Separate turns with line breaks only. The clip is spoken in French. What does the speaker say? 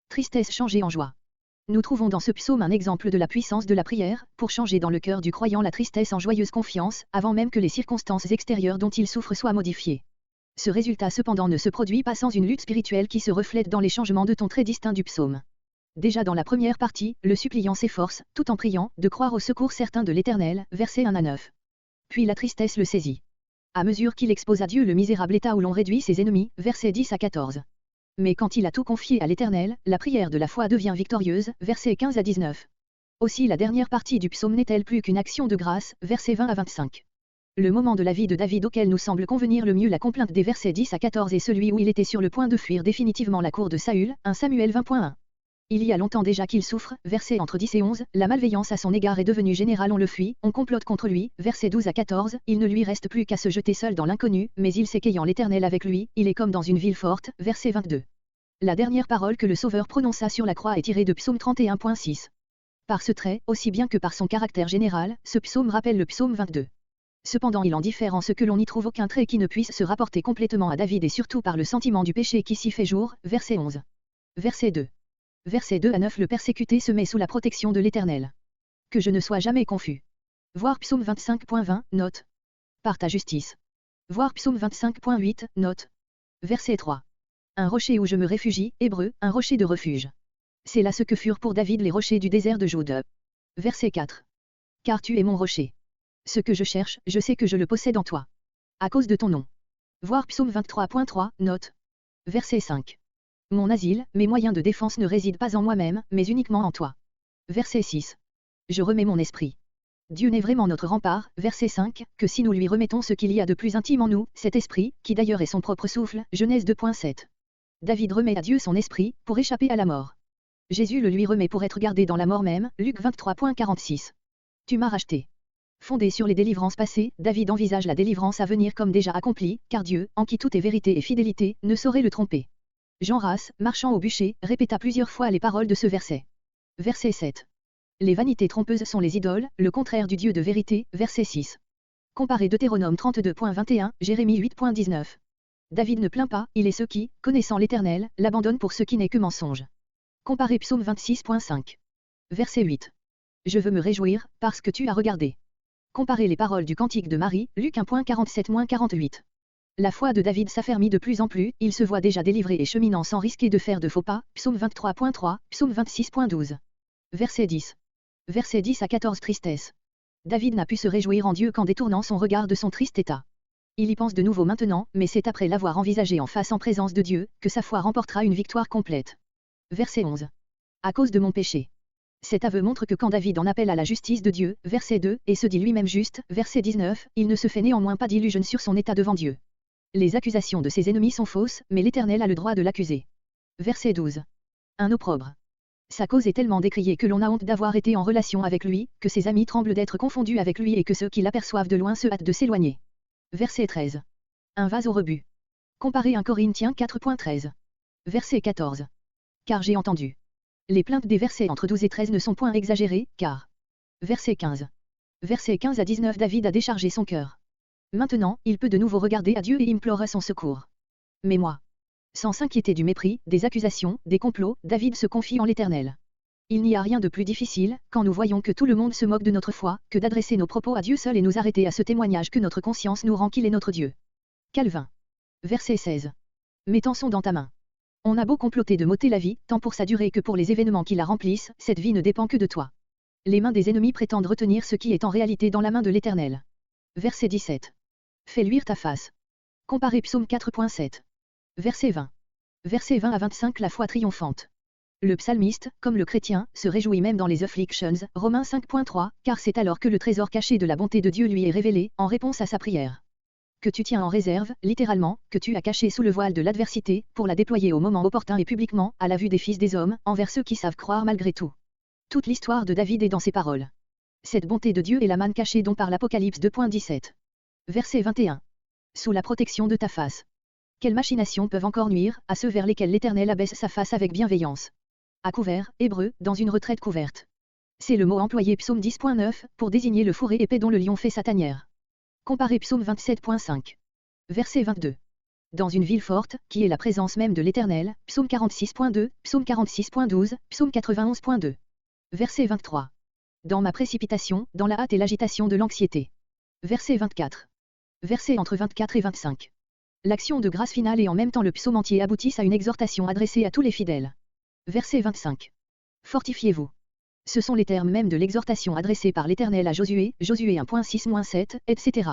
Tristesse changée en joie. Nous trouvons dans ce psaume un exemple de la puissance de la prière, pour changer dans le cœur du croyant la tristesse en joyeuse confiance, avant même que les circonstances extérieures dont il souffre soient modifiées. Ce résultat cependant ne se produit pas sans une lutte spirituelle qui se reflète dans les changements de ton très distinct du psaume. Déjà dans la première partie, le suppliant s'efforce, tout en priant, de croire au secours certain de l'Éternel, versets 1 à 9. Puis la tristesse le saisit. À mesure qu'il expose à Dieu le misérable état où l'on réduit ses ennemis, versets 10 à 14. Mais quand il a tout confié à l'Éternel, la prière de la foi devient victorieuse, versets 15 à 19. Aussi la dernière partie du psaume n'est-elle plus qu'une action de grâce, versets 20 à 25. Le moment de la vie de David auquel nous semble convenir le mieux la complainte des versets 10 à 14 est celui où il était sur le point de fuir définitivement la cour de Saül, 1 Samuel 20.1. Il y a longtemps déjà qu'il souffre, versets entre 10 et 11, la malveillance à son égard est devenue générale, on le fuit, on complote contre lui, versets 12 à 14, il ne lui reste plus qu'à se jeter seul dans l'inconnu, mais il sait qu'ayant l'Éternel avec lui, il est comme dans une ville forte, verset 22. La dernière parole que le Sauveur prononça sur la croix est tirée de Psaume 31.6. Par ce trait, aussi bien que par son caractère général, ce psaume rappelle le psaume 22. Cependant il en diffère en ce que l'on n'y trouve aucun trait qui ne puisse se rapporter complètement à David et surtout par le sentiment du péché qui s'y fait jour, verset 11. Verset 2. Versets 2 à 9 le persécuté se met sous la protection de l'Éternel. Que je ne sois jamais confus. Voir psaume 25.20, note. Par ta justice. Voir psaume 25.8, note. Verset 3. Un rocher où je me réfugie, hébreu, un rocher de refuge. C'est là ce que furent pour David les rochers du désert de Jude. Verset 4. Car tu es mon rocher. Ce que je cherche, je sais que je le possède en toi. À cause de ton nom. Voir psaume 23.3, note. Verset 5. Mon asile, mes moyens de défense ne résident pas en moi-même, mais uniquement en toi. Verset 6. Je remets mon esprit. Dieu n'est vraiment notre rempart, verset 5, que si nous lui remettons ce qu'il y a de plus intime en nous, cet esprit, qui d'ailleurs est son propre souffle, Genèse 2.7. David remet à Dieu son esprit, pour échapper à la mort. Jésus le lui remet pour être gardé dans la mort même, Luc 23.46. Tu m'as racheté. Fondé sur les délivrances passées, David envisage la délivrance à venir comme déjà accomplie, car Dieu, en qui tout est vérité et fidélité, ne saurait le tromper. Jean Ras, marchant au bûcher, répéta plusieurs fois les paroles de ce verset. Verset 7. Les vanités trompeuses sont les idoles, le contraire du Dieu de vérité, verset 6. Comparez Deutéronome 32.21, Jérémie 8.19. David ne plaint pas, il est ceux qui, connaissant l'Éternel, l'abandonnent pour ce qui n'est que mensonge. Comparez Psaume 26.5. Verset 8. Je veux me réjouir, parce que tu as regardé. Comparez les paroles du Cantique de Marie, Luc 1.47-48. La foi de David s'affermit de plus en plus, il se voit déjà délivré et cheminant sans risquer de faire de faux pas, Psaume 23.3, Psaume 26.12. Verset 10. Verset 10 à 14 tristesse. David n'a pu se réjouir en Dieu qu'en détournant son regard de son triste état. Il y pense de nouveau maintenant, mais c'est après l'avoir envisagé en face en présence de Dieu, que sa foi remportera une victoire complète. Verset 11. À cause de mon péché. Cet aveu montre que quand David en appelle à la justice de Dieu, verset 2, et se dit lui-même juste, verset 19, il ne se fait néanmoins pas d'illusion sur son état devant Dieu. Les accusations de ses ennemis sont fausses, mais l'Éternel a le droit de l'accuser. Verset 12. Un opprobre. Sa cause est tellement décriée que l'on a honte d'avoir été en relation avec lui, que ses amis tremblent d'être confondus avec lui et que ceux qui l'aperçoivent de loin se hâtent de s'éloigner. Verset 13. Un vase au rebut. Comparez 1 Corinthiens 4.13. Verset 14. Car j'ai entendu. Les plaintes des versets entre 12 et 13 ne sont point exagérées, car. Verset 15. Verset 15 à 19 David a déchargé son cœur. Maintenant, il peut de nouveau regarder à Dieu et implorer son secours. Mais moi. Sans s'inquiéter du mépris, des accusations, des complots, David se confie en l'Éternel. Il n'y a rien de plus difficile, quand nous voyons que tout le monde se moque de notre foi, que d'adresser nos propos à Dieu seul et nous arrêter à ce témoignage que notre conscience nous rend qu'il est notre Dieu. Calvin. Verset 16. Mets ton son dans ta main. On a beau comploter de m'ôter la vie, tant pour sa durée que pour les événements qui la remplissent, cette vie ne dépend que de toi. Les mains des ennemis prétendent retenir ce qui est en réalité dans la main de l'Éternel. Verset 17. Fais luire ta face. Comparez Psaume 4.7. Verset 20. Verset 20 à 25 La foi triomphante. Le psalmiste, comme le chrétien, se réjouit même dans les afflictions, Romains 5.3, car c'est alors que le trésor caché de la bonté de Dieu lui est révélé, en réponse à sa prière. Que tu tiens en réserve, littéralement, que tu as caché sous le voile de l'adversité, pour la déployer au moment opportun et publiquement, à la vue des fils des hommes, envers ceux qui savent croire malgré tout. Toute l'histoire de David est dans ses paroles. Cette bonté de Dieu est la manne cachée dont parle Apocalypse 2.17. Verset 21. Sous la protection de ta face. Quelles machinations peuvent encore nuire, à ceux vers lesquels l'Éternel abaisse sa face avec bienveillance. À couvert, hébreu, dans une retraite couverte. C'est le mot employé Psaume 10.9, pour désigner le fourré épais dont le lion fait sa tanière. Comparez Psaume 27.5. Verset 22. dans une ville forte, qui est la présence même de l'Éternel. Psaume 46.2, Psaume 46.12, Psaume 91.2. Verset 23. Dans ma précipitation, dans la hâte et l'agitation de l'anxiété. Verset 24. Versets entre 24 et 25. L'action de grâce finale et en même temps le psaume entier aboutissent à une exhortation adressée à tous les fidèles. Verset 25. Fortifiez-vous. Ce sont les termes mêmes de l'exhortation adressée par l'Éternel à Josué, Josué 1.6-7, etc.